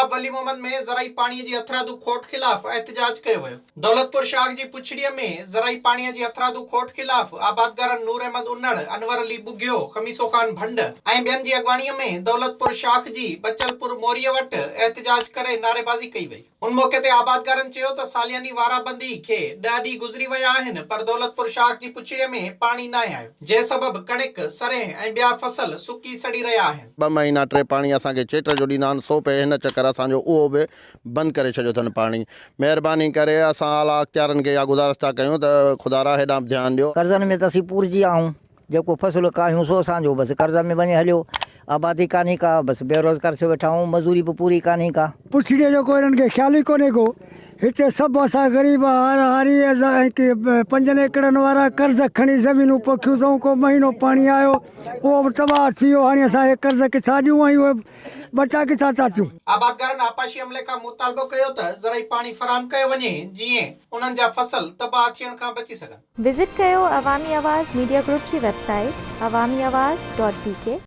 नवाब वली मोहम्मद में ज़राई पानी जी अथरादू खोट खिलाफ़ एहतजाज कयो वियो। दौलतपुर शाख जी पुछड़ीअ में ज़राई पानी जी अथरादू खोट खिलाफ़ आबादगारनि नूर अहमद उन्नड़, अनवर अली बुघियो, खमीसो खान भंड ऐं ॿियनि जी अॻवानीअ में दौलतपुर शाख जी बचलपुर मोरीअ वटि एहतजाज करे नारेबाज़ी कई वई। उन मौके ते आबादगारनि चयो त सालियानी वाराबंदी खे 10 ॾींहं गुज़री विया आहिनि, पर दौलतपुर शाख जी पुछड़ीअ में पाणी न आयो, जंहिं सबबि कणिक, सरेह ऐं ॿिया फसल सुकी सड़ी रहिया आहिनि। 2 महीना 3 पाणी असांखे चेट जो ॾींदा आहिनि, 100 पे हिन चक्कर असांजो उहो बि बंदि करे छॾियो अथनि पाणी। महिरबानी करे असां आला अख़्तियारनि खे इहा गुज़ारिश था कयूं त ख़ुदा हेॾां बि ध्यानु ॾियो। कर्ज़नि में त असीं पूरजी आऊं, जेको फ़सुलु कायूं सो असांजो बसि कर्ज़ में वञे हलियो। आबादी कान्हे का, बसि बेरोज़गार थियो वेठा आहियूं, मज़ूरी बि पूरी कान्हे का। पुछड़ीअ जो कोई हिननि खे ख़्यालु ई कोन्हे को। हिते सभु असां ग़रीब हारी 5 एकड़नि वारा कर्ज़ खणी ज़मीनूं पोखियूं अथऊं। को महीनो पाणी आयो उहो बि तबाह थी वियो। हाणे असां हे कर्ज़ किथां ॾियूं ऐं उहे बचा किथां था अचूं। आबादगारनि आपाशी अमले खां मुतालबो कयो त ज़राई पाणी फराहम कयो वञे, जीअं उन्हनि जा फसल तबाह थियण खां बची सघनि। विज़िट कयो अवामी आवाज़ मीडिया ग्रुप जी वेबसाइट awamiawaz.pk।